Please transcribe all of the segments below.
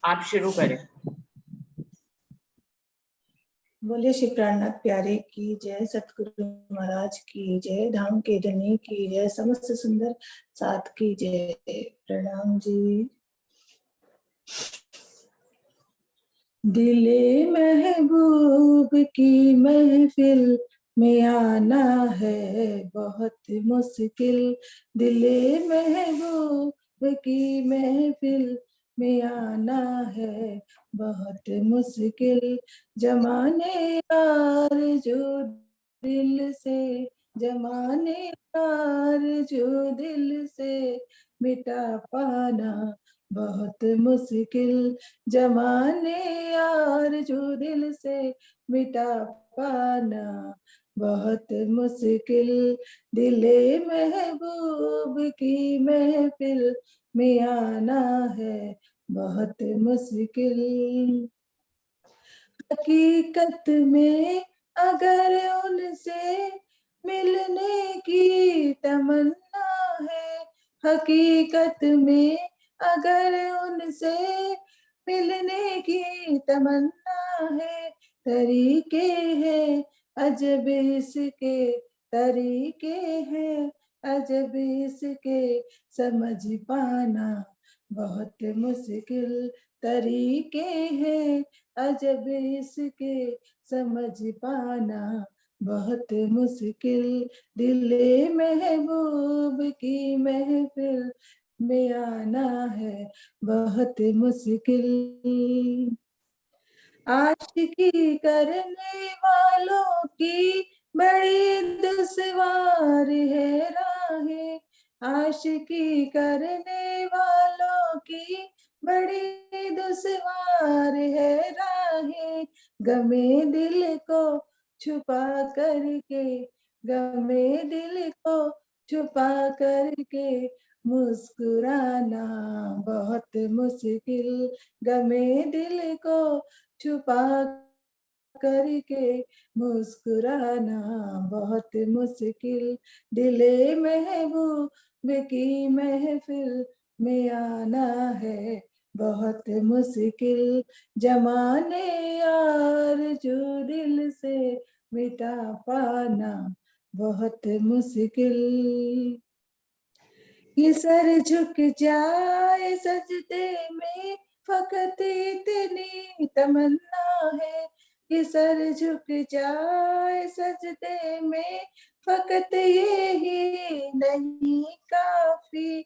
आप शुरू करें। बोले श्री प्राणनाथ प्यारे की जय, सतगुरु महाराज की जय, धाम के धनी की जय, समस्त सुंदर साथ की जय। प्रणाम जी। दिले महबूब की महफिल में आना है बहुत मुश्किल, दिले महबूब की महफिल में आना है बहुत मुश्किल। जमाने यार जो दिल से, जमाने यार जो दिल से मिटा पाना बहुत मुश्किल। जमाने यार जो दिल से मिटा पाना बहुत मुश्किल, दिले महबूब की महफिल में आना है बहुत मुश्किल। हकीकत में अगर उनसे मिलने की तमन्ना है, हकीकत में अगर उनसे मिलने की तमन्ना है, तरीके हैं अजब इसके, तरीके हैं अजब इसके समझ पाना बहुत मुश्किल, तरीके हैं अजब इसके समझ पाना बहुत मुश्किल। दिले महबूब की महफिल में आना है बहुत मुश्किल। आशिकी करने वालों की बड़ी दुश्वार है राहें, आशिकी करने वालों की बड़ी दुश्वार है राहें। गमे दिल को छुपा करके, गमे दिल को छुपा करके मुस्कुराना बहुत मुश्किल, गमे दिल को छुपा करके मुस्कुराना बहुत मुश्किल। दिले महबूब की महफिल में आना है बहुत मुश्किल। जमाने यार जो दिल से मिटा पाना बहुत मुश्किल। ये सर झुक जाए सजदे में फकत इतनी तमन्ना है, ये सर झुक जाए सजदे में फकत ये ही नहीं काफी।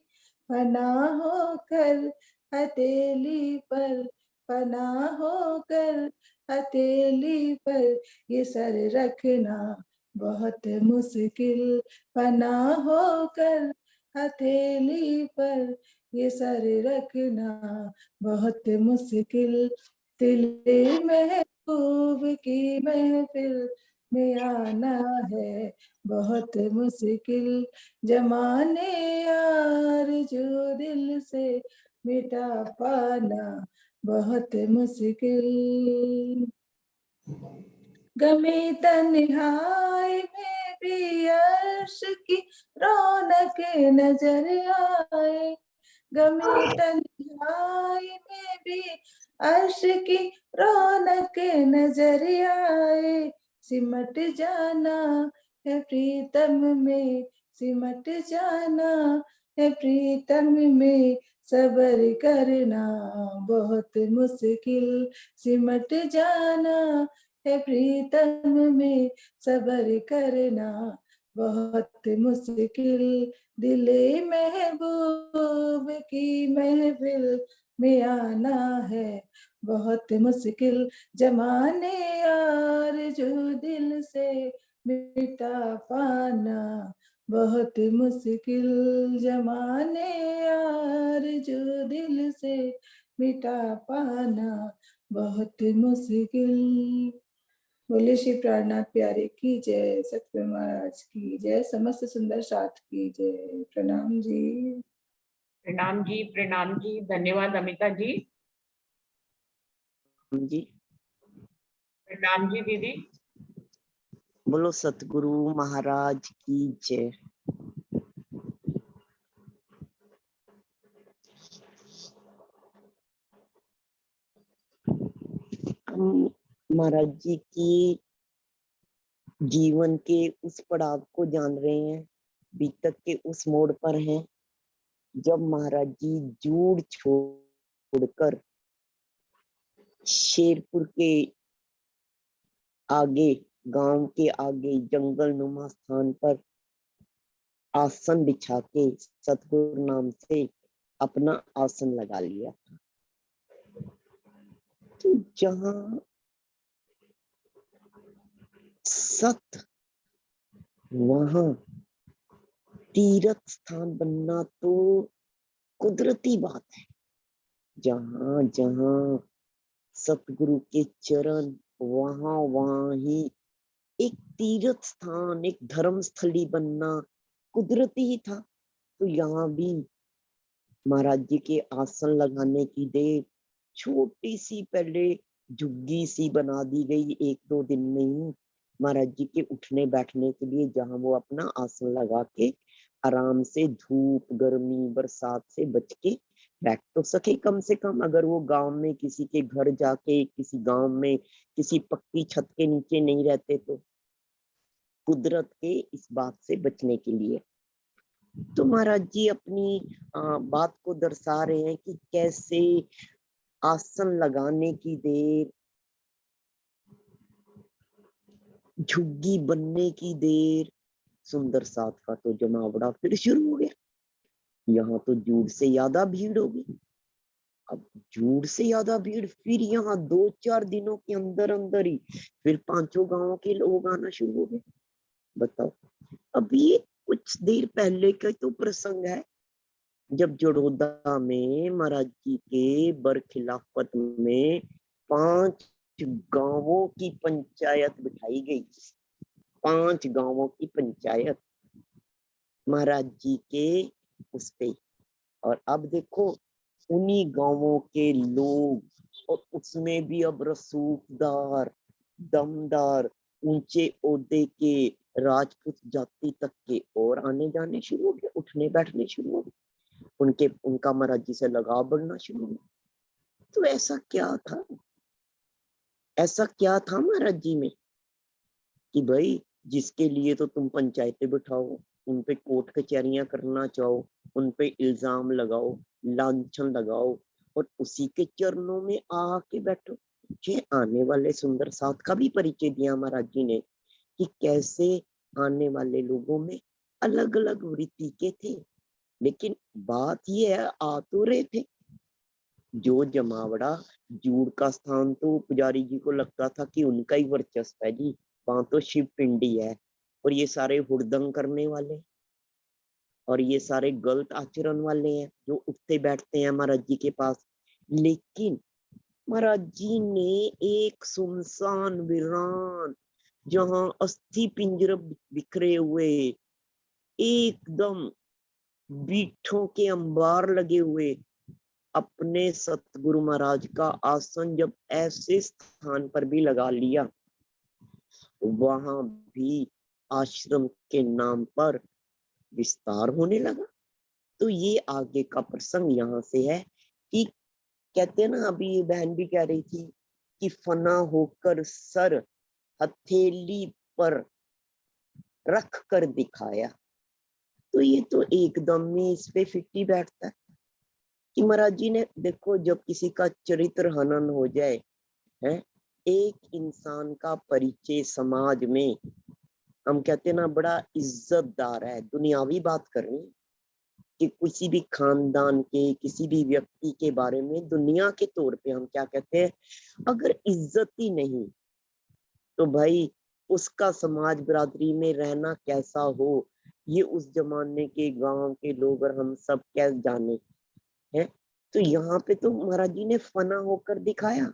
फना होकर हथेली पर, फना होकर हथेली पर ये सर रखना बहुत मुश्किल। फना होकर हथेली पर ये सर रखना बहुत मुश्किल। दिले महबूब की महफिल में आना है बहुत मुश्किल। जमाने यार जो दिल से मिटा पाना बहुत मुश्किल। गमे तन्हाई में भी अर्श की रौनक नजर आए, गमे तन्हाई में भी अर्श की रौनक नजर आए। सिमट जाना है प्रीतम में, सिमट जाना है प्रीतम में, सबर करना बहुत मुश्किल। सिमट जाना है प्रीतम में, सबर करना बहुत मुश्किल। दिले महबूब की महफिल में आना है बहुत मुश्किल। जमाने यार जो दिल से मिटा पाना बहुत मुश्किल। जमाने यार जो दिल से मिटा पाना बहुत मुश्किल। बोले श्री प्राणनाथ प्यारे की जय, सतगुरु महाराज की जय, समस्त सुंदर साथ की जय। प्रणाम जी। प्रणाम जी, प्रणाम जी, धन्यवाद अमिता जी। जी प्रणाम जी दीदी। बोलो सतगुरु महाराज की जय। हम महाराज जी की जीवन के उस पड़ाव को जान रहे हैं, बीतक के उस मोड़ पर हैं जब महाराज जी जूड़ छोड़कर शेरपुर के आगे, गांव के आगे जंगल नुमा स्थान पर आसन बिछा के सतगुरु नाम से अपना आसन लगा लिया था। तो जहां सत, वहां तीर्थ स्थान बनना तो कुदरती बात है। जहां जहां सतगुरु के चरण, वहां वहां ही एक तीर्थ स्थान, एक धर्म स्थली बनना कुदरती ही था। तो यहाँ भी महाराज जी के आसन लगाने की देर छोटी सी पहले झुग्गी सी बना दी गई 1-2 दिन में ही, महाराज जी के उठने बैठने के लिए, जहां वो अपना आसन लगा के आराम से धूप, गर्मी, बरसात से बच के बैठ तो सके। कम से कम अगर वो गांव में किसी के घर जाके, किसी गांव में किसी पक्की छत के नीचे नहीं रहते, तो कुदरत के इस बात से बचने के लिए। तो महाराज जी अपनी बात को दर्शा रहे हैं कि कैसे आसन लगाने की देर, झुग्गी बनने की देर, सुंदर साथ का तो जमावड़ा फिर शुरू हो गया। यहाँ तो जूड़ से ज्यादा भीड़ होगी। अब जूड़ से ज्यादा भीड़, फिर यहाँ 2-4 दिनों के अंदर अंदर ही फिर 5 गांवों के लोग आना शुरू हो गए। बताओ, अब ये कुछ देर पहले का तो प्रसंग है जब जड़ोदा में महाराज जी के बरखिलाफत में 5 गांवों की पंचायत बिठाई गई। 5 गांवों की पंचायत महाराज जी के उस पे। और अब देखो उन्हीं गांवों के लोग, और उसमें भी अब रसूखदार, दमदार, ऊंचे ओहदे के राजपूत जाति तक के और आने जाने शुरू हो गए, उठने बैठने शुरू हो गए, उनका महाराज जी से लगाव बढ़ना शुरू हो गया। तो ऐसा क्या था, ऐसा क्या था महाराज जी में कि भाई जिसके लिए तो तुम पंचायतें बिठाओ, उन पे कोर्ट कचहरियां करना चाहो, उन पे इल्जाम लगाओ, लांछन लगाओ, और उसी के चरणों में आके बैठो। ये आने वाले सुंदर साथ का भी परिचय दिया महाराज जी ने कि कैसे आने वाले लोगों में अलग अलग वृत्ति के थे, लेकिन बात ये है, आ तो रहे थे। जो जमावड़ा जूड़ का स्थान तो पुजारी जी को लगता था कि उनका ही वर्चस्व है जी, वहां तो शिव पिंडी है, और ये सारे हुड़दंग करने वाले और ये सारे गलत आचरण वाले हैं जो उठते बैठते हैं महाराज जी के पास। लेकिन महाराज जी ने एक सुनसान वीरान, जहां अस्थि पिंजर बिखरे हुए, एकदम बीठों के अंबार लगे हुए अपने सतगुरु महाराज का आसन जब ऐसे स्थान पर भी लगा लिया, वहां भी आश्रम के नाम पर विस्तार होने लगा। तो ये आगे का प्रसंग यहाँ से है कि कहते हैं ना, अभी ये बहन भी कह रही थी कि फना होकर सर हथेली पर रख कर दिखाया। तो ये तो एकदम ही इस पे फिट ही बैठता है कि महाराज जी ने देखो, जब किसी का चरित्र हनन हो जाए है, एक इंसान का परिचय समाज में, हम कहते हैं ना बड़ा इज्जतदार है, दुनियावी बात कर रही कि किसी भी खानदान के, किसी भी व्यक्ति के बारे में दुनिया के तौर पे हम क्या कहते हैं, अगर इज्जत ही नहीं तो भाई उसका समाज बिरादरी में रहना कैसा हो, ये उस जमाने के गांव के लोग और हम सब क्या जाने हैं। तो यहाँ पे तो महाराज जी ने फना होकर दिखाया।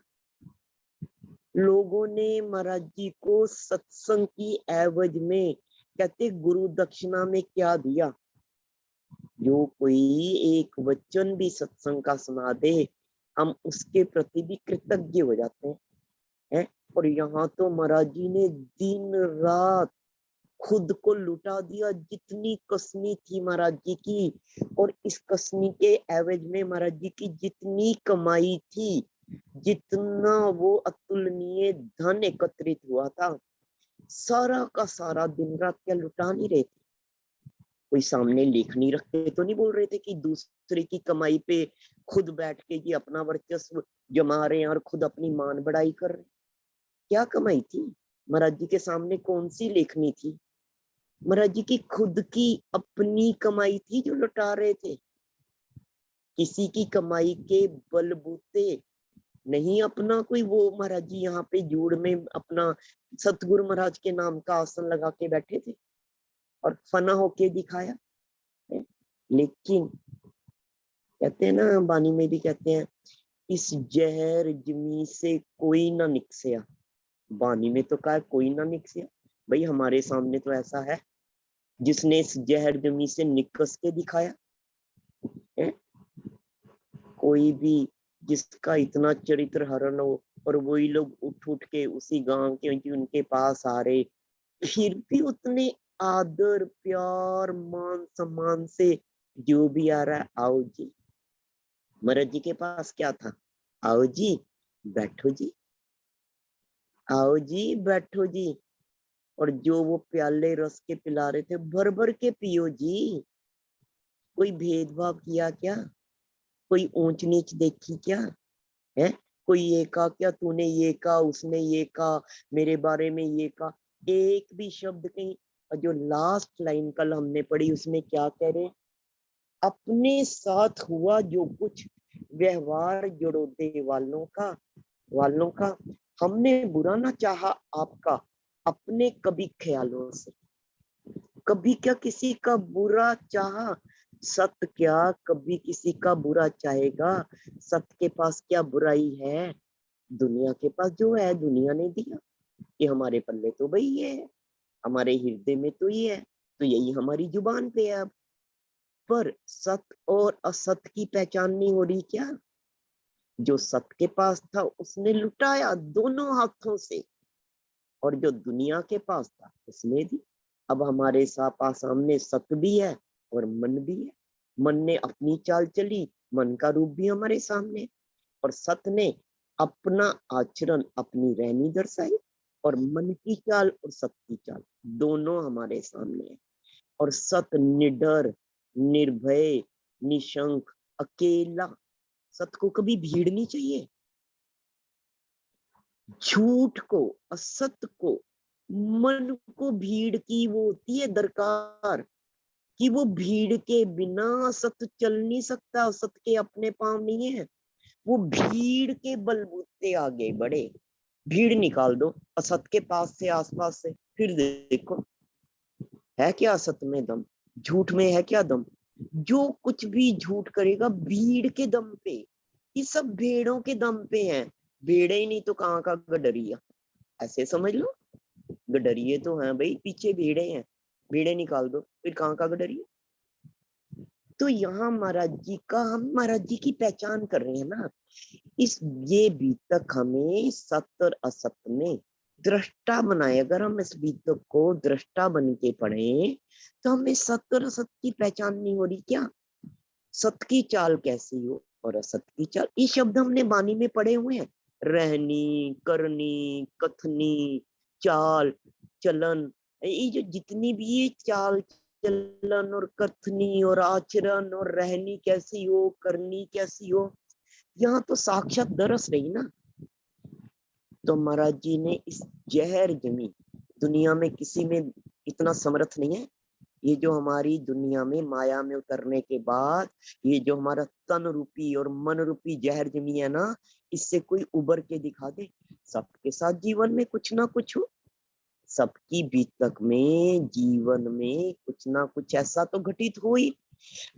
लोगों ने महाराज जी को सत्संग की एवज में, कहते गुरु दक्षिणा में क्या दिया, जो कोई एक वचन भी सत्संग का सुना दे, हम उसके प्रति भी कृतज्ञ हो जाते हैं। और यहाँ तो महाराज जी ने दिन रात खुद को लुटा दिया, जितनी कसनी थी महाराज जी की, और इस कसनी के एवज में महाराज जी की जितनी कमाई थी जितना वो अतुलनीय धन एकत्रित हुआ था, सारा का सारा दिन रात क्या लुटा नहीं रहे थे। कोई सामने लेखनी रखते तो नहीं बोल रहे थे कि दूसरे की कमाई पे खुद बैठ के ये अपना वर्चस्व जमा रहे हैं और खुद अपनी मान बढ़ाई कर रहे हैं। क्या कमाई थी महाराज जी के सामने? कौन सी लेखनी थी? महाराज जी की खुद की अपनी कमाई थी जो लुटा रहे थे। किसी की कमाई के बलबूते नहीं अपना कोई वो महाराज जी यहाँ पे जूड़ में अपना सतगुरु महाराज के नाम का आसन लगा के बैठे थे और फना होके दिखाया। लेकिन कहते हैं ना, बानी में भी कहते हैं, इस जहर जमी से कोई ना निकसिया। बानी में तो कहा कोई ना निकसिया। भाई हमारे सामने तो ऐसा है जिसने इस जहर जमी से निकस के दिखाया है। कोई भी जिसका इतना चरित्र हरण हो और वही लोग उठ उठ के उसी गांव के उनके पास आ रहे, फिर भी उतने आदर प्यार मान सम्मान से जो भी आ रहा है, आओ जी। महाराज जी के पास क्या था? आओ जी बैठो जी, आओ जी बैठो जी। और जो वो प्याले रस के पिला रहे थे, भर भर के पियो जी। कोई भेदभाव किया क्या? कोई ऊंच नीच देखी क्या है? कोई ये कहा क्या, तूने ये कहा, उसने ये कहा, मेरे बारे में ये कहा? एक भी शब्द कहीं। और जो लास्ट लाइन कल हमने पढ़ी उसमें क्या कह रहे? अपने साथ हुआ जो कुछ व्यवहार जड़ोदे वालों का हमने बुरा ना चाहा आपका अपने कभी ख्यालों से। कभी क्या किसी का बुरा चाहा? सत्य क्या कभी किसी का बुरा चाहेगा? सत्य के पास क्या बुराई है? दुनिया के पास जो है दुनिया ने दिया। ये हमारे पल्ले तो भाई ये है, हमारे हृदय में तो ये है, तो यही हमारी जुबान पे है अब। पर सत्य और असत्य की पहचान नहीं हो रही क्या? जो सत्य के पास था उसने लुटाया दोनों हाथों से, और जो दुनिया के पास था उसने दी। अब हमारे सामने सत्य भी है और मन भी है। मन ने अपनी चाल चली, मन का रूप भी हमारे सामने, और सत्य ने अपना आचरण अपनी रहनी दर्शाई। और मन की चाल और सत्य की चाल दोनों हमारे सामने है। और सत्य निडर, निर्भय, निशंक, अकेला। सत्य को कभी भीड़ नहीं चाहिए। झूठ को, असत्य को, मन को भीड़ की वो होती है दरकार, कि वो भीड़ के बिना सत्य चल नहीं सकता। सत्य के अपने पाँव नहीं है, वो भीड़ के बलबूते आगे बढ़े। भीड़ निकाल दो असत्य के पास से, आसपास से, फिर देखो है क्या असत्य में दम, झूठ में है क्या दम। जो कुछ भी झूठ करेगा भीड़ के दम पे, ये सब भेड़ों के दम पे है। भेड़े ही नहीं तो कहाँ का गडरिया, ऐसे समझ लो। गडरिए तो हैं भाई, पीछे भेड़े हैं, भेड़े निकाल दो फिर कहाँ का गडरिया। तो यहाँ महाराज जी का, हम महाराज जी की पहचान कर रहे हैं ना। इस ये बीतक हमें सत्य और असत्य में दृष्टा बनाए। अगर हम इस बीतक को दृष्टा बन के पढ़े तो हमें सत्य और असत्य की पहचान नहीं हो रही क्या? सत्य की चाल कैसी हो और असत्य की चाल, ये शब्द हमने बानी में पढ़े हुए हैं। रहनी, करनी, कथनी, चाल, चलन, ये जो जितनी भी ये चाल चलन और कथनी और आचरण और रहनी कैसी हो, करनी कैसी हो, यहाँ तो साक्षात दरस रही ना। तो महाराज जी ने इस जहर जमी दुनिया में, किसी में इतना समर्थ नहीं है। ये जो हमारी दुनिया में माया में उतरने के बाद ये जो हमारा तन रूपी और मन रूपी जहर जमी है ना, इससे कोई उबर के दिखा दे। सबके साथ जीवन में कुछ ना कुछ हो, सबकी बीतक में जीवन में कुछ ना कुछ ऐसा तो घटित हो ही,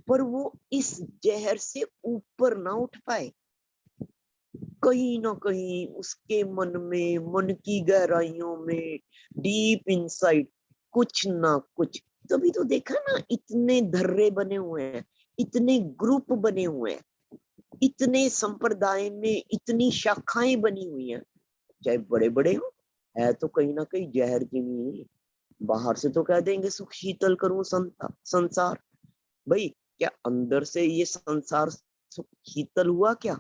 पर वो इस जहर से ऊपर ना उठ पाए। कहीं ना कहीं उसके मन में, मन की गहराइयों में, डीप इनसाइड कुछ ना कुछ। तभी तो देखा ना, इतने धर्रे बने हुए हैं, इतने ग्रुप बने हुए हैं, इतने संप्रदाय में इतनी शाखाएं बनी हुई हैं, चाहे बड़े बड़े हो, है तो कहीं ना कहीं जहर जमी। बाहर से तो कह देंगे सुख शीतल करूं संसार। भाई क्या अंदर से ये संसार सुख शीतल हुआ क्या?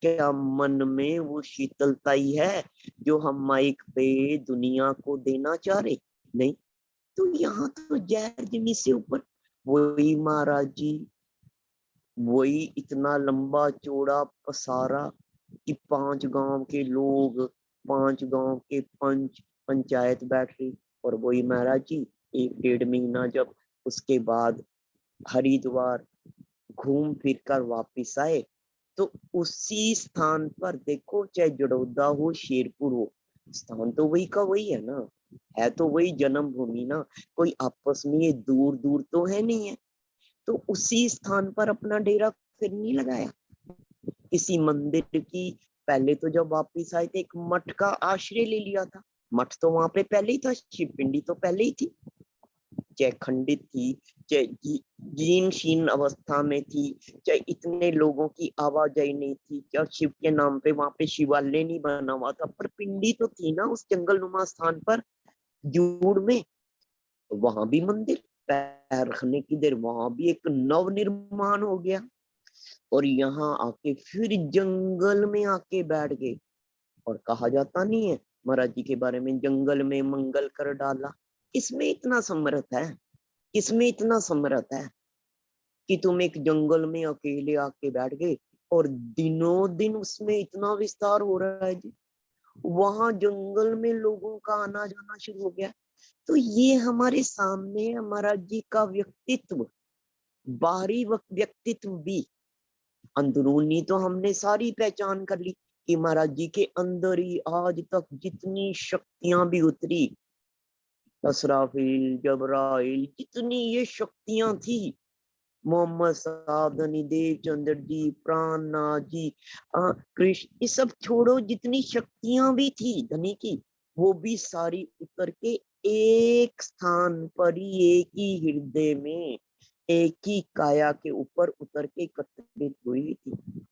क्या मन में वो शीतलता ही है जो हम माइक पे दुनिया को देना चाह रहे? नहीं। तो यहाँ तो जहर जिमी से ऊपर वही महाराज जी, वही इतना लंबा चौड़ा पसारा कि 5 गांव के लोग, 5 गांव के पंच, पंचायत बैठ रही, और वही महाराज जी 1-1.5 महीना जब उसके बाद हरिद्वार घूम फिर कर वापिस आए, तो उसी स्थान पर देखो, चाहे जड़ौदा हो, शेरपुर हो, स्थान तो वही का वही है ना, है तो वही जन्मभूमि ना, कोई आपस में ये दूर दूर तो है नहीं है। तो उसी स्थान पर अपना डेरा फिर नहीं लगाया किसी मंदिर की। पहले तो जब वापिस आए थे एक मठ का आश्रय ले लिया था, मठ तो वहां पे पहले ही था, शिव पिंडी तो पहले ही थी, चाहे खंडित थी, चाहे जीर्ण शीर्ण अवस्था में थी, चाहे इतने लोगों की आवाजाही नहीं थी, चाहे शिव के नाम पे वहां पे शिवालय नहीं बना हुआ था, पर पिंडी तो थी ना उस जंगलनुमा स्थान पर जूड़ में। वहां भी मंदिर, पैर रखने की देर वहां भी एक नव निर्माण हो गया, और यहाँ आके फिर जंगल में आके बैठ गए। और कहा जाता नहीं है महाराज जी के बारे में, जंगल में मंगल कर डाला। किसमें इतना समर्थ है, किसमें इतना समर्थ है कि तुम एक जंगल में अकेले आके बैठ गए, और दिनों दिन उसमें इतना विस्तार हो रहा है जी, वहां जंगल में लोगों का आना जाना शुरू हो गया। तो ये हमारे सामने महाराज जी का व्यक्तित्व, बाहरी व्यक्तित्व भी, अंदरूनी तो हमने सारी पहचान कर ली कि महाराज जी के अंदर ही आज तक जितनी शक्तियां भी उतरी, असराफिल, जबराइल, जितनी ये शक्तियां थी, मोहम्मद साहब, धनीदेव चंद्र जी, प्राणनाथ जी, कृष्ण, ये सब छोड़ो, जितनी शक्तियां भी थी धनी की, वो भी सारी उतर के एक स्थान पर ही, एक ही हृदय में, एक ही काया के ऊपर उतर के एकत्रित हुई थी।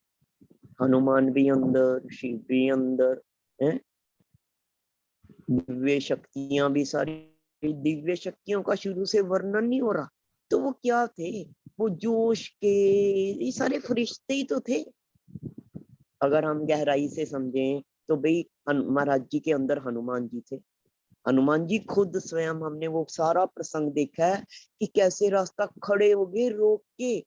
हनुमान भी अंदर, शिव भी अंदर है, दिव्य शक्तियां भी सारी, दिव्य शक्तियों का शुरू से वर्णन नहीं हो रहा, तो वो क्या थे, वो जोश के, ये सारे फरिश्ते ही तो थे। अगर हम गहराई से समझें तो भाई महाराज जी के अंदर हनुमान जी थे, हनुमान जी खुद स्वयं, हमने वो सारा प्रसंग देखा है कि कैसे रास्ता खड़े हो गए रोक के,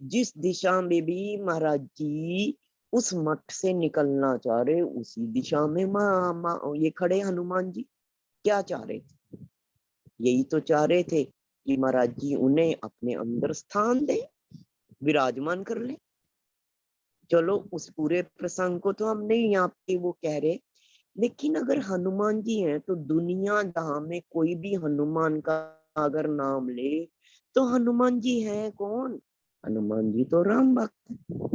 जिस दिशा में भी महाराज जी उस मठ से निकलना चाह रहे, उसी दिशा में ये खड़े हनुमान जी। क्या चाह रहे थे? यही तो चाह रहे थे कि महाराज जी उन्हें अपने अंदर स्थान दे, विराजमान कर ले। चलो उस पूरे प्रसंग को तो हम नहीं यहाँ पे वो कह रहे, लेकिन अगर हनुमान जी हैं तो दुनिया जहां में कोई भी हनुमान का अगर नाम ले तो हनुमान जी हैं कौन? हनुमान जी तो राम भक्त है।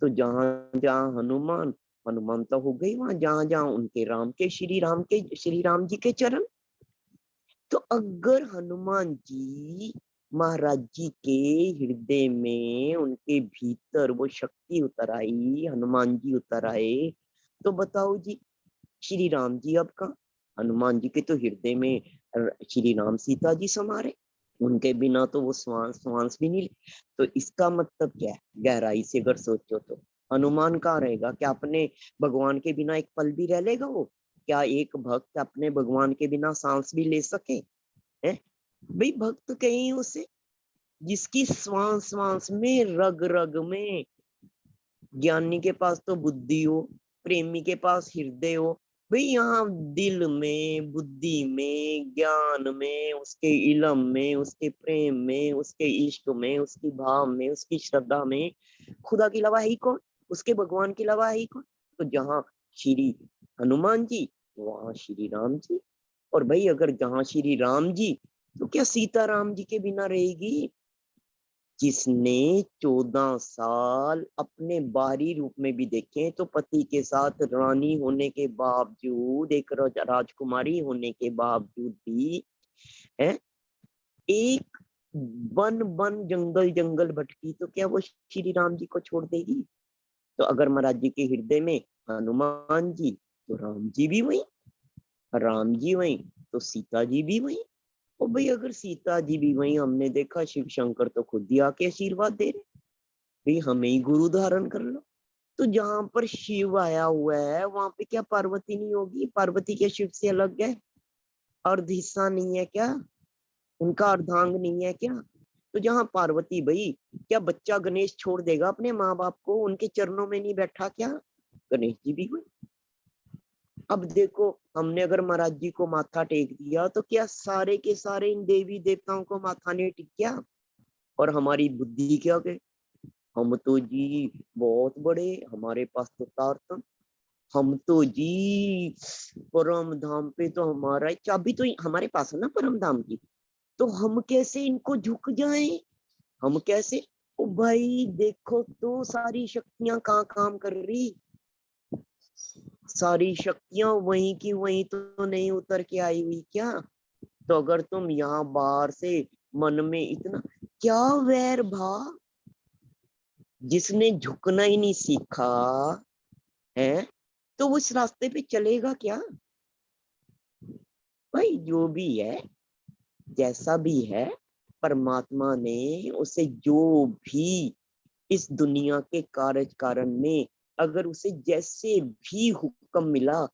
तो जहां जहां हनुमान, हनुमान तो हो गई वहां जहां जहां उनके राम के, श्री राम जी के चरण। तो अगर हनुमान जी महाराज जी के हृदय में, उनके भीतर वो शक्ति उतर आई, हनुमान जी उतर आए, तो बताओ जी श्री राम जी अब कहाँ? हनुमान जी के तो हृदय में श्री राम सीता जी समा रहे, उनके बिना तो वो श्वास भी नहीं ले। तो इसका मतलब क्या है, गहराई से अगर सोचो तो हनुमान कहाँ रहेगा? क्या अपने भगवान के बिना एक पल भी रह लेगा वो? क्या एक भक्त अपने भगवान के बिना सांस भी ले सके? है भाई, भक्त कहीं उसे जिसकी श्वास श्वास में, रग रग में, ज्ञानी के पास तो बुद्धि हो, प्रेमी के पास हृदय हो, भाई यहाँ दिल में, बुद्धि में, ज्ञान में, उसके इलम में, उसके प्रेम में, उसके इश्क में, उसकी भाव में, उसकी श्रद्धा में खुदा के अलावा है ही कौन? उसके भगवान के अलावा है ही कौन? तो जहाँ श्री हनुमान जी वहां श्री राम जी। और भाई अगर जहाँ श्री राम जी, तो क्या सीता राम जी के बिना रहेगी? जिसने 14 साल अपने बाहरी रूप में भी देखे तो पति के साथ रानी होने के बावजूद, एक राजकुमारी होने के बावजूद भी है, एक वन वन जंगल जंगल भटकी, तो क्या वो श्री राम जी को छोड़ देगी? तो अगर महाराज जी के हृदय में हनुमान जी, तो राम जी भी वही, राम जी वही, तो सीता जी भी वही। और भाई अगर सीता जी भी वही, हमने देखा शिव शंकर तो खुद ही आके आशीर्वाद दे रहे, भाई हमें ही गुरु धारण कर लो, तो जहां पर शिव आया हुआ है वहां पे क्या पार्वती नहीं होगी? पार्वती क्या शिव से अलग है? अर्ध हिस्सा नहीं है क्या? उनका अर्धांग नहीं है क्या? तो जहां पार्वती भाई, क्या बच्चा गणेश छोड़ देगा अपने माँ बाप को? उनके चरणों में नहीं बैठा क्या? गणेश जी भी हुए। अब देखो, हमने अगर महाराज जी को माथा टेक दिया तो क्या सारे के सारे इन देवी देवताओं को माथा नहीं टिक गया? और हमारी बुद्धि क्या गई? हम तो जी बहुत बड़े, हमारे पास तो तारतम, हम तो जी परम धाम पे तो हमारा चाबी तो हमारे पास है ना परम धाम की, तो हम कैसे इनको झुक जाएं? हम कैसे? ओ भाई देखो तो सारी शक्तियां कहाँ काम कर रही? सारी शक्तियां वहीं की वहीं तो नहीं उतर के आई हुई क्या? तो अगर तुम यहाँ बाहर से मन में इतना क्या वैर भाव, जिसने झुकना ही नहीं सीखा है तो वो इस रास्ते पे चलेगा क्या? भाई जो भी है, जैसा भी है, परमात्मा ने उसे जो भी इस दुनिया के कार्य कारण में अगर उसे जैसे भी हुक्म मिला,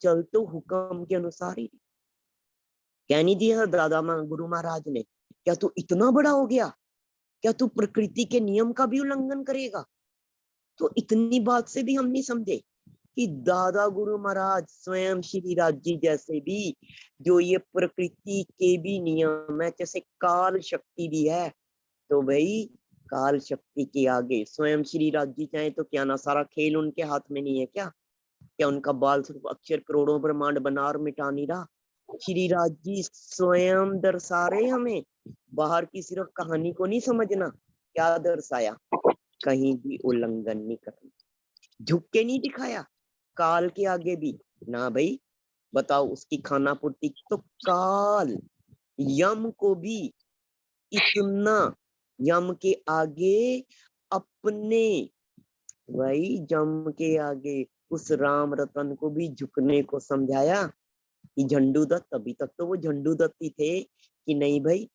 चल तो हुक्म के अनुसार ही। कह नहीं दिया दादा गुरु महाराज ने, क्या तू इतना बड़ा हो गया? क्या तू प्रकृति के नियम का भी उल्लंघन करेगा? तो इतनी बात से भी हम नहीं समझे कि दादा गुरु महाराज स्वयं श्री राज जी जैसे भी, जो ये प्रकृति के भी नियम है, जैसे काल शक्ति भी है, तो भाई काल शक्ति के आगे स्वयं श्री राज जी चाहे तो क्या ना सारा खेल उनके हाथ में नहीं है क्या? क्या उनका बाल सिर्फ अक्षर करोड़ों ब्रह्मांड बना और मिटा नहीं रहा? श्री राज जी स्वयं दर्शा रहे हमें, बाहर की सिर्फ कहानी को नहीं समझना। क्या दर्शाया? कहीं भी उल्लंघन नहीं करना, झुक के नहीं दिखाया काल के आगे भी ना भाई। बताओ उसकी खाना पूर्ति तो काल, यम को भी इतना, यम के आगे अपने, भाई जम के आगे उस राम रतन को भी झुकने को समझाया कि झंडू दत्त, अभी तक तो वो झंडू दत्त ही थे कि नहीं भाई,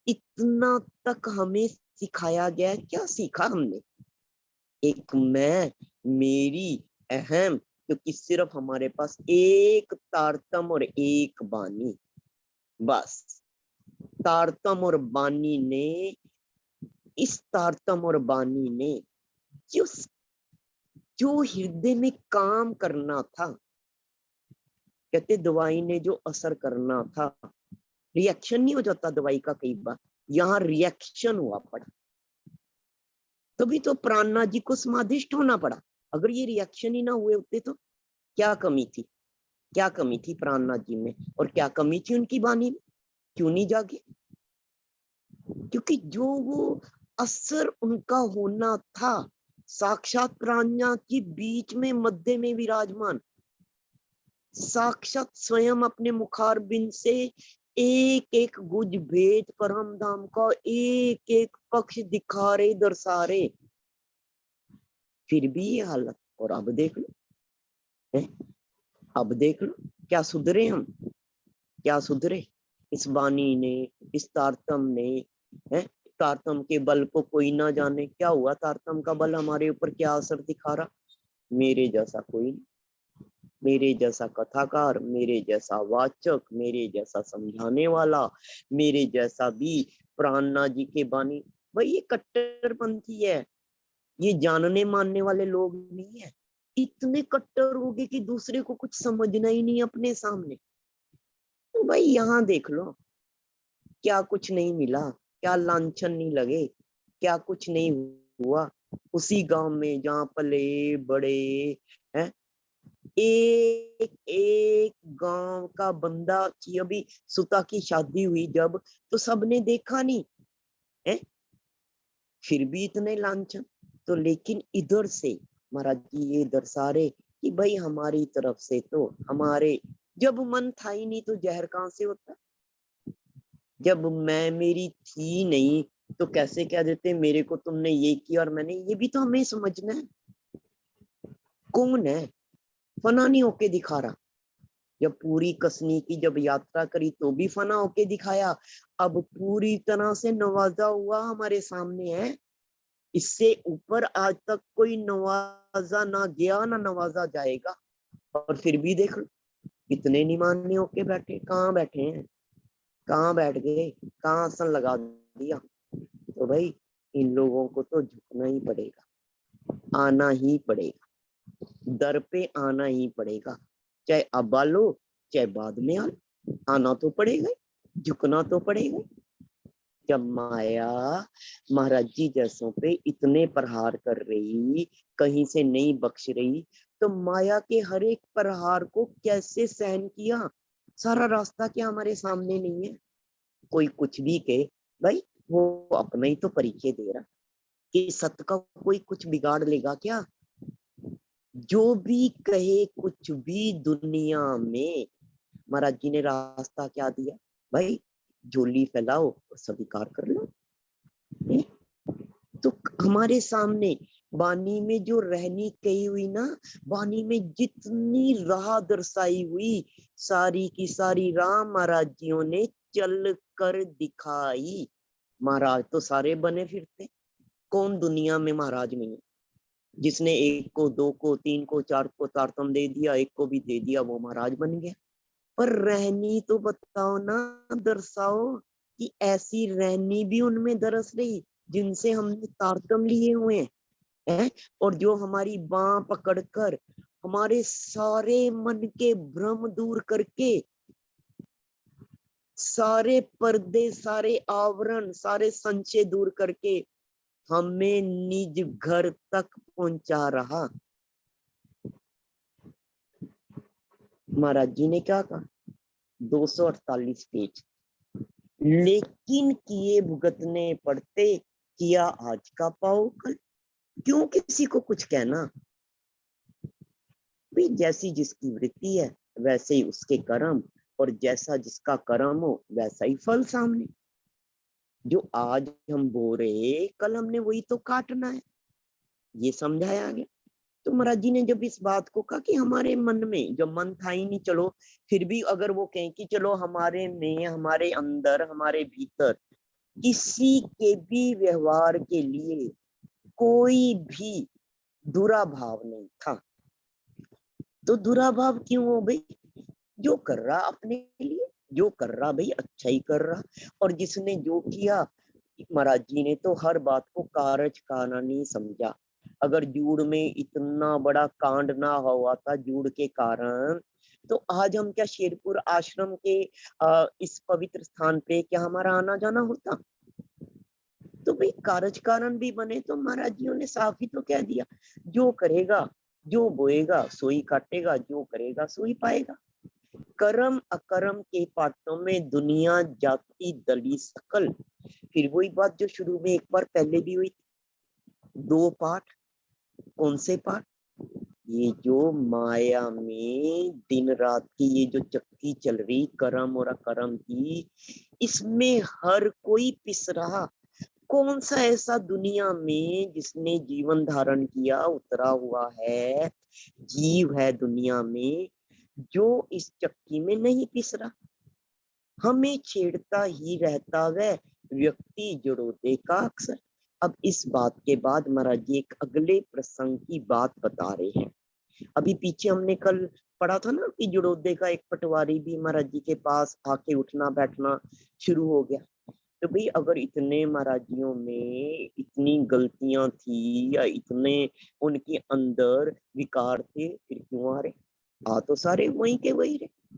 इतना तक हमें सिखाया गया। क्या सीखा हमने? एक मैं, मेरी, अहम, क्योंकि सिर्फ हमारे पास एक तारतम और एक बानी, बस। तारतम और बानी ने, इस तारतम और बानी ने जो जो हृदय में काम करना था, कहते दवाई ने जो असर करना था, रिएक्शन नहीं हो जाता दवाई का कई बार, यहाँ रिएक्शन हुआ पड़ा, तभी तो प्राणनाथ जी को समाधिष्ट होना पड़ा। अगर ये रिएक्शन ही ना हुए होते तो क्या कमी थी? क्या कमी थी प्राणनाथ जी में, और क्या कमी थी उनकी वाणी में? क्यों नहीं जागे? क्योंकि जो वो असर उनका होना था, साक्षात प्राणनाथ जी बीच में मध्य में विराजमान, साक्षात स्वयं अपने मुखारबिंद से एक एक गुज भेद परम धाम का एक एक पक्ष दिखा रहे, दर्शा रहे, फिर भी ये हालत। और अब देख लो, है? अब देख लो क्या सुधरे हम, क्या सुधरे? इस वाणी ने, इस तारतम ने, है? तारतम के बल को कोई ना जाने क्या हुआ, तारतम का बल हमारे ऊपर क्या असर दिखा रहा? मेरे जैसा कोई नहीं, मेरे जैसा कथाकार, मेरे जैसा वाचक, मेरे जैसा समझाने वाला, मेरे जैसा भी प्राणनाथ जी के बानी। भाई ये कट्टरपंथी है, ये जानने मानने वाले लोग नहीं है। इतने कट्टर हो गए कि दूसरे को कुछ समझना ही नहीं अपने सामने। तो भाई यहाँ देख लो, क्या कुछ नहीं मिला, क्या लांछन नहीं लगे, क्या कुछ नहीं हुआ। उसी गांव में जहाँ पले बड़े हैं, एक एक गांव का बंदा की अभी सुता की शादी हुई जब, तो सबने देखा नहीं है, फिर भी इतने लांछन। तो लेकिन इधर से महाराज जी ये दर्शा रहे कि भाई हमारी तरफ से तो, हमारे जब मन था ही नहीं तो जहर कहां से होता? जब मैं मेरी थी नहीं तो कैसे कह देते मेरे को तुमने ये किया और मैंने, ये भी तो हमें समझना है। कौन है? फना नहीं होके दिखा रहा। जब पूरी कसनी की जब यात्रा करी तो भी फना होके दिखाया, अब पूरी तरह से नवाजा हुआ हमारे सामने है। इससे ऊपर आज तक कोई नवाजा ना गया ना नवाजा जाएगा। और फिर भी देख लो कितने निमाने होके बैठे, कहाँ बैठे हैं, कहाँ बैठ गए, कहाँ आसन लगा दिया। तो भाई इन लोगों को तो झुकना ही पड़ेगा, आना ही पड़ेगा, दर पे आना ही पड़ेगा, चाहे अब आ लो चाहे बाद में आ लो, आना तो पड़ेगा, झुकना तो पड़ेगा। जब माया महाराज जी जैसों पे इतने प्रहार कर रही, कहीं से नहीं बख्श रही, तो माया के हर एक प्रहार को कैसे सहन किया। सारा रास्ता क्या हमारे सामने नहीं है। कोई कुछ भी कहे भाई वो अपना ही तो परिचय दे रहा, कि सत्य का कोई कुछ बिगाड़ लेगा क्या। जो भी कहे कुछ भी दुनिया में, महाराज जी ने रास्ता क्या दिया, भाई झोली फैलाओ और स्वीकार कर लो। तो हमारे सामने वाणी में जो रहनी कही हुई ना, वाणी में जितनी राह दर्शाई हुई, सारी की सारी राह महाराज जियों ने चल कर दिखाई। महाराज तो सारे बने फिरते, कौन दुनिया में महाराज नहीं है। जिसने एक को, दो को, तीन को, चार को तारतम दे दिया, एक को भी दे दिया, वो महाराज बन गया। पर रहनी तो बताओ ना, दर्शाओ कि ऐसी रहनी भी उनमें दरस रही जिनसे हमने तारतम लिए हुए हैं, और जो हमारी बाह पकड़कर हमारे सारे मन के भ्रम दूर करके, सारे पर्दे, सारे आवरण, सारे संशय दूर करके हमें निज घर तक पहुंचा रहा। महाराज जी ने क्या कहा, 248 पेज, लेकिन किए भुगतने पड़ते, किया आज का पाओ कल। क्यों किसी को कुछ कहना, भाई जैसी जिसकी वृत्ति है वैसे ही उसके कर्म, और जैसा जिसका कर्म हो वैसा ही फल सामने। जो आज हम बो रहे कल हमने वही तो काटना है, ये समझाया गया। तो महाराज जी ने जब इस बात को कहा कि हमारे मन में, जो मन था ही नहीं, चलो फिर भी अगर वो कहें कि चलो हमारे में, हमारे अंदर, हमारे भीतर किसी के भी व्यवहार के लिए कोई भी बुरा भाव नहीं था, तो बुरा भाव क्यों हो भाई। जो कर रहा अपने लिए, जो कर रहा भाई अच्छा ही कर रहा। और जिसने जो किया, महाराज जी ने तो हर बात को कारज कारण नहीं समझा। अगर जूड़ में इतना बड़ा कांड ना हुआ था जूड़ के कारण, तो आज हम क्या शेरपुर आश्रम के इस पवित्र स्थान पे क्या हमारा आना जाना होता। तो भाई कारज कारण भी बने, तो महाराज जी ने साफ ही तो कह दिया, जो करेगा, जो बोएगा सोई काटेगा, जो करेगा सोई पाएगा। कर्म अकर्म के पाठों में दुनिया जाति दली सकल, फिर वही बात जो शुरू में एक बार पहले भी हुई, 2 पाठ। कौन से पाठ, ये जो माया में दिन रात की ये जो चक्की चल रही कर्म और अकर्म की, इसमें हर कोई पिस रहा। कौन सा ऐसा दुनिया में जिसने जीवन धारण किया, उतरा हुआ है, जीव है दुनिया में, जो इस चक्की में नहीं पिस रहा। हमें छेड़ता ही रहता वह व्यक्ति जड़ोदे का अक्सर। अब इस बात के बाद महाराज जी एक अगले प्रसंग की बात बता रहे हैं। अभी पीछे हमने कल पढ़ा था ना कि जुड़ोदे का एक पटवारी भी महाराज जी के पास आके उठना बैठना शुरू हो गया। तो भाई अगर इतने महाराजियों में इतनी गलतियां थी, या इतने उनके अंदर विकार थे, फिर क्यों आ रहे, आ तो सारे वहीं के वही रहे।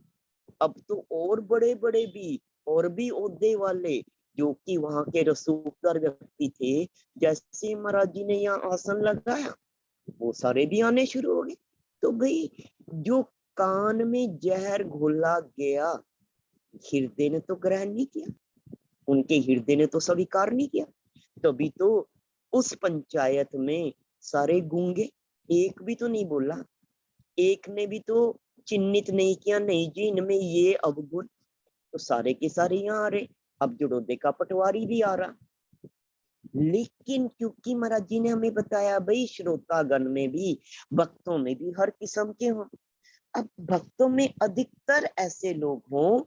अब तो और बड़े बड़े भी, और भी ओहदे वाले जो कि वहां के रसूखदार व्यक्ति थे, जैसे महाराज जी ने यहाँ आसन लगाया वो सारे भी आने शुरू हो गए। तो भाई जो कान में जहर घोला गया, हृदय ने तो ग्रहण नहीं किया, उनके हृदय ने तो स्वीकार नहीं किया। तभी तो उस पंचायत में सारे गूंगे, एक भी तो नहीं बोला, एक ने भी तो चिन्हित नहीं किया, नहीं जी इनमें ये अवगुण। तो सारे के सारे यहाँ आ रहे। अब जुड़ोदे का पटवारी भी आ रहा। लेकिन क्योंकि महाराज जी ने हमें बताया भाई श्रोतागण में भी, भक्तों में भी हर किस्म के हों। अब भक्तों में अधिकतर ऐसे लोग हों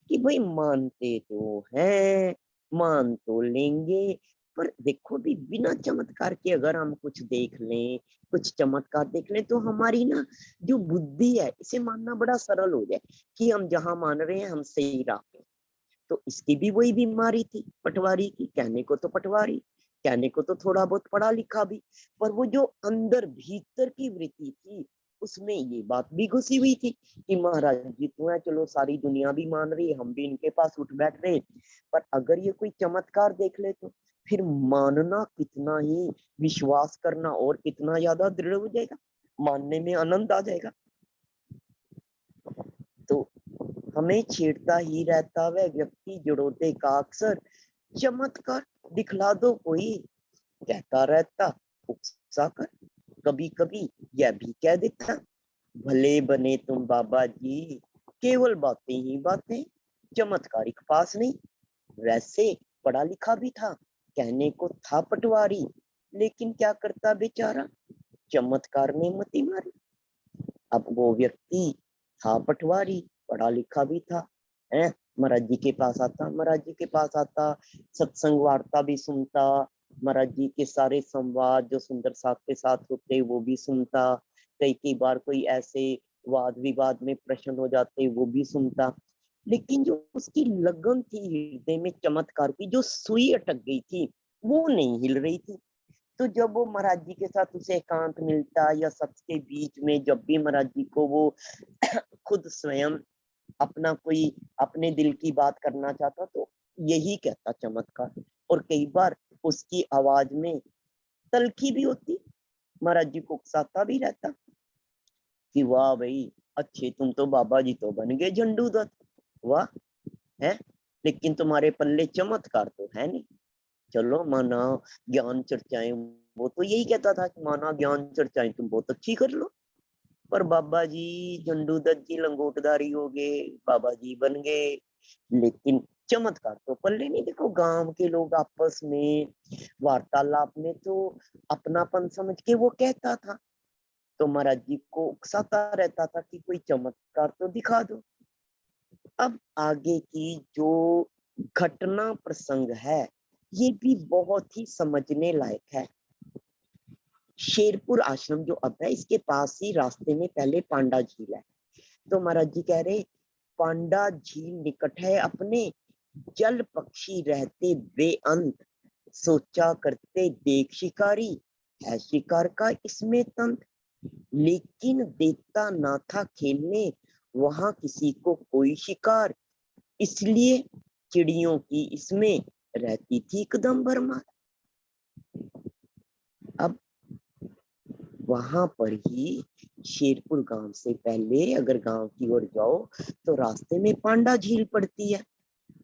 कि भाई मानते तो हैं, मान तो लेंगे, पर देखो भी बिना चमत्कार के अगर हम कुछ देख लें, कुछ चमत्कार देख लें, तो हमारी ना जो बुद्धि है इसे मानना बड़ा सरल हो जाए कि हम जहां मान रहे हैं हम सही राह पे। तो इसकी भी वही बीमारी थी पटवारी की, कहने को तो पटवारी, कहने को तो थोड़ा बहुत पढ़ा लिखा भी, पर वो जो अंदर भीतर की वृत्ति थी उसमें ये बात भी घुसी हुई थी कि महाराज जी तो है, चलो सारी दुनिया भी मान रही है, हम भी इनके पास उठ बैठ रहे, पर अगर ये कोई चमत्कार देख ले तो फिर मानना कितना ही, विश्वास करना और कितना ज्यादा दृढ़ हो जाएगा, मानने में आनंद आ जाएगा। तो हमें छेड़ता ही रहता वह व्यक्ति जड़ोते का अक्सर, चमत्कार दिखला दो कोई, कहता रहता उकसा कर, कभी कभी यह भी कह देता, भले बने तुम बाबा जी, केवल बातें ही बातें, चमत्कारिक पास नहीं। वैसे पढ़ा लिखा भी था, कहने को था पटवारी, लेकिन क्या करता बेचारा, चमत्कार ने मति मारी। अब वो व्यक्ति था पटवारी, पढ़ा लिखा भी था, है, महाराज जी के पास आता, महाराज जी के पास आता, सत्संग वार्ता भी सुनता, महाराज जी के सारे संवाद जो सुंदर साथ के साथ होते वो भी सुनता, कई बार कोई ऐसे वाद विवाद में प्रश्न हो जाते वो भी सुनता, लेकिन जो उसकी लगन थी हृदय में चमत्कार की, जो सुई अटक गई थी वो नहीं हिल रही थी। तो जब वो महाराज जी के साथ उसे एकांत मिलता या सबके के बीच में, जब भी महाराज जी को वो खुद स्वयं अपना कोई अपने दिल की बात करना चाहता तो यही कहता चमत्कार, और कई बार उसकी आवाज में तलखी भी होती, महाराज जी को उकसाता भी रहता कि वाह भाई अच्छे तुम तो बाबा जी तो बन गए झंडू दत्त, वाह है, लेकिन तुम्हारे पल्ले चमत्कार तो है नहीं। चलो माना ज्ञान चर्चाएं, वो तो यही कहता था कि माना ज्ञान चर्चाएं तुम बहुत अच्छी कर लो, पर बाबा जी झंडू दत्त जी लंगोटधारी हो गए, बाबा जी बन गए, लेकिन चमत्कार तो पल्ले नहीं। देखो गांव के लोग आपस में वार्तालाप में तो अपनापन समझ के वो कहता था, तो महाराज जी को उकसाता रहता था कि कोई चमत्कार तो दिखा दो। अब आगे की जो घटना प्रसंग है ये भी बहुत ही समझने लायक है। शेरपुर आश्रम जो अब है इसके पास ही रास्ते में पहले पांडा झील है, तो महाराज जी कह रहे पांडा झील निकट है अपने, जल पक्षी रहते बेअंत, सोचा करते देख शिकारी, है शिकार का इसमें तंत, लेकिन देखता ना था खेलने वहां किसी को कोई शिकार, इसलिए चिड़ियों की इसमें रहती थी एकदम भरमार। अब वहां पर ही शेरपुर गांव से पहले अगर गांव की ओर जाओ तो रास्ते में पांडा झील पड़ती है,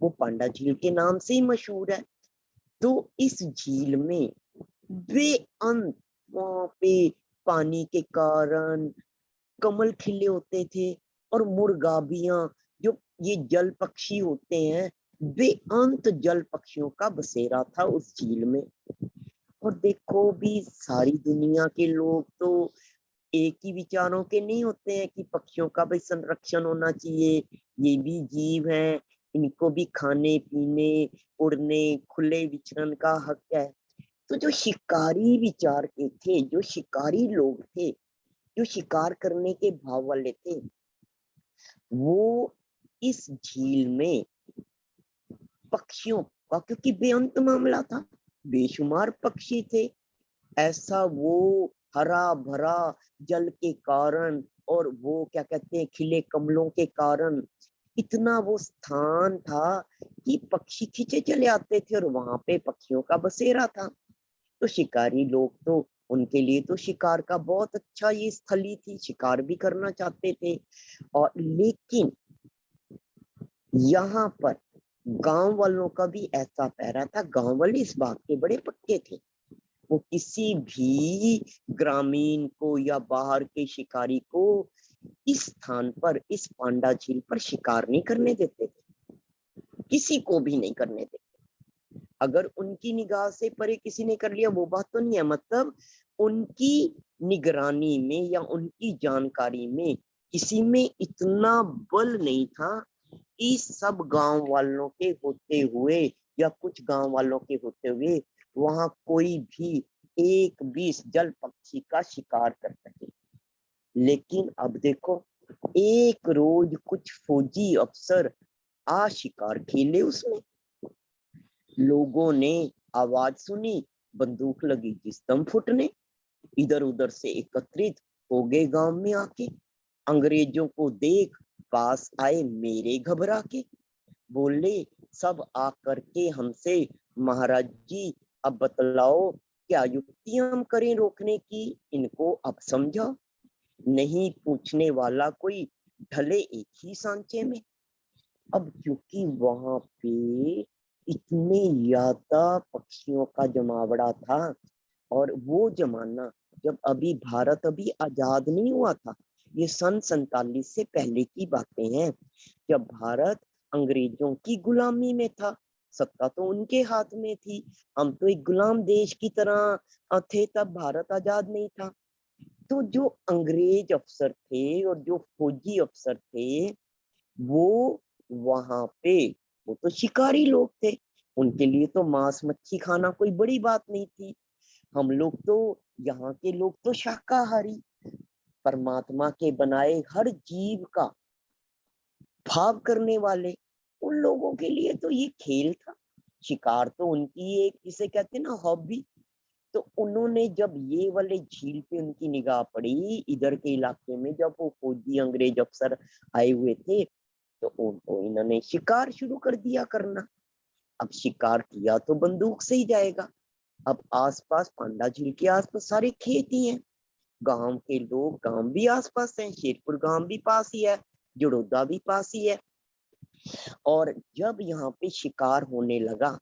वो पांडा झील के नाम से ही मशहूर है। तो इस झील में बेअंत वहां पे पानी के कारण कमल खिले होते थे, और मुर्गाबियां जो ये जल पक्षी होते हैं, बेअंत जल पक्षियों का बसेरा था उस झील में। और देखो भी सारी दुनिया के लोग तो एक ही विचारों के नहीं होते हैं कि पक्षियों का भी संरक्षण होना चाहिए, ये भी जीव हैं, इनको भी खाने पीने उड़ने खुले विचरण का हक है। तो जो शिकारी विचार के थे, जो शिकारी लोग थे, जो शिकार करने के भाव वाले थे, वो इस झील में पक्षियों का, क्योंकि बेअंत मामला था, बेशुमार पक्षी थे, ऐसा वो हरा भरा जल के कारण और वो क्या कहते हैं खिले कमलों के कारण इतना वो स्थान था कि पक्षी खींचे चले आते थे, और वहां पे पक्षियों का बसेरा था। तो शिकारी लोग तो उनके लिए तो शिकार का बहुत अच्छा ये स्थली थी, शिकार भी करना चाहते थे। और लेकिन यहाँ पर गांव वालों का भी ऐसा पहरा था, गांव वाले इस बात के बड़े पक्के थे, वो किसी भी ग्रामीण को या बाहर के शिकारी को इस स्थान पर, इस पांडा झील पर शिकार नहीं करने देते थे, किसी को भी नहीं करने देते। अगर उनकी निगाह से परे किसी ने कर लिया वो बात तो नहीं है, मतलब उनकी निगरानी में या उनकी जानकारी में किसी में इतना बल नहीं था कि सब गांव वालों के होते हुए या कुछ गांव वालों के होते हुए वहां कोई भी एक भी जल पक्षी का शिकार कर सके। लेकिन अब देखो, एक रोज कुछ फौजी अफसर आ शिकार खेले उसमें। लोगों ने आवाज सुनी, बंदूक लगी जिसदम फुटने, इधर उधर से एकत्रित हो गए गांव में आके। अंग्रेजों को देख पास आए मेरे घबरा के, बोले सब आकर के हमसे, महाराज जी अब बतलाओ क्या युक्ति हम करें रोकने की, इनको अब समझाओ। नहीं पूछने वाला कोई, ढले एक ही सांचे में। अब क्योंकि वहां पे इतने ज्यादा पक्षियों का जमावड़ा था, और वो जमाना जब अभी भारत अभी आजाद नहीं हुआ था, ये सन 47 से पहले की बातें हैं, जब भारत अंग्रेजों की गुलामी में था। सत्ता तो उनके हाथ में थी, हम तो एक गुलाम देश की तरह थे, तब भारत आजाद नहीं था। तो जो अंग्रेज अफसर थे और जो फौजी अफसर थे, वो वहां पे, वो तो शिकारी लोग थे, उनके लिए तो मांस मच्छी खाना कोई बड़ी बात नहीं थी। हम लोग तो, यहाँ के लोग तो शाकाहारी, परमात्मा के बनाए हर जीव का भाव करने वाले, उन लोगों के लिए तो ये खेल था। शिकार तो उनकी एक, जिसे कहते हैं ना, हॉबी। तो उन्होंने जब ये वाले झील पे उनकी निगाह पड़ी, इधर के इलाके में जब वो फौजी अंग्रेज अफसर आए हुए थे, तो उनको इन्होंने शिकार शुरू कर दिया करना। अब शिकार किया तो बंदूक से ही जाएगा। अब आसपास, पांडा झील के आसपास सारे खेत ही हैं, गांव के लोग, गांव भी आसपास हैं, शेरपुर गांव भी पास ही है, जड़ोदा भी पास ही है। और जब यहाँ पे शिकार होने लगा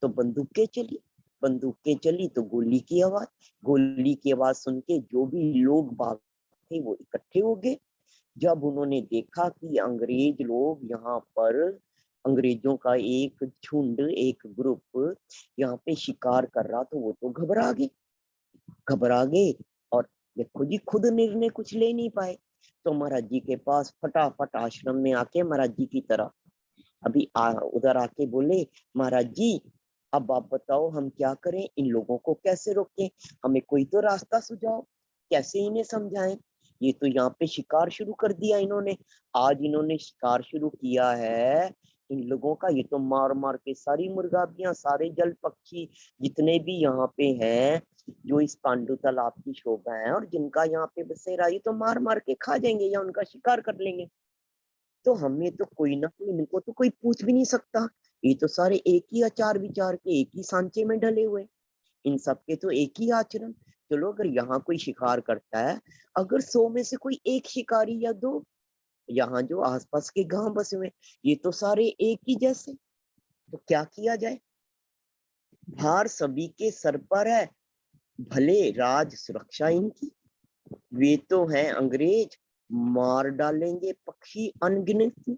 तो बंदूकें चली तो गोली की आवाज सुन के जो भी लोग बाग थे वो इकट्ठे हो गए। जब उन्होंने देखा कि अंग्रेज लोग यहाँ पर, अंग्रेजों का एक झुंड, एक ग्रुप यहाँ पे शिकार कर रहा, तो वो तो घबरा गए। और देखो जी, खुद निर्णय कुछ ले नहीं पाए, तो महाराज जी के पास फटाफट आश्रम में आके महाराज जी की तरह अभी उधर आके बोले, महाराज जी अब आप बताओ हम क्या करें, इन लोगों को कैसे रोकें, हमें कोई तो रास्ता सुझाओ, कैसे इन्हें समझाएं। ये तो यहाँ पे शिकार शुरू कर दिया इन्होंने, आज इन्होंने शिकार शुरू किया है इन लोगों का। ये तो मार मार के सारी मुर्गाबियां, सारे जल पक्षी जितने भी यहाँ पे हैं, जो इस पांडु तालाब की शोभा है और जिनका यहाँ पे बसेरा, ये तो मार मार के खा जाएंगे या उनका शिकार कर लेंगे। तो हमें तो कोई ना कोई, इनको तो कोई पूछ भी नहीं सकता, ये तो सारे एक ही आचार विचार के, एक ही सांचे में ढले हुए, इन सब के तो एक ही आचरण। चलो अगर यहाँ कोई शिकार करता है, अगर 100 में से कोई एक शिकारी या दो, यहाँ जो आसपास के गांव बसे हुए, ये तो सारे एक ही जैसे, तो क्या किया जाए। भार सभी के सर पर है, भले राज सुरक्षा इनकी, वे तो हैं अंग्रेज, मार डालेंगे पक्षी अनगिनत।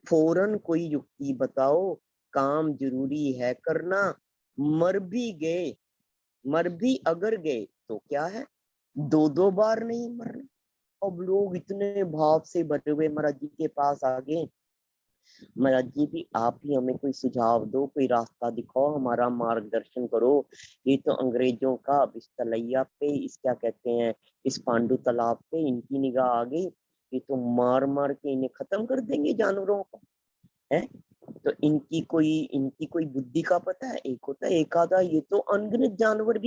फौरन कोई युक्ति बताओ, काम जरूरी है करना, मर भी अगर गए तो क्या है, 2 बार नहीं मरना। अब लोग इतने भाव से भरे हुए महाराज जी के पास आ गए, महाराज जी भी आप ही हमें कोई सुझाव दो, कोई रास्ता दिखाओ, हमारा मार्गदर्शन करो। ये तो अंग्रेजों का इस तलैया पे, इस क्या कहते हैं, इस पांडु तालाब पे इनकी निगाह आ गई, ये तो मार मार के इन्हें खत्म कर देंगे जानवरों को, है। तो इनकी कोई बुद्धि का पता है, एक होता है एक आधा, ये तो अनगिनत जानवर भी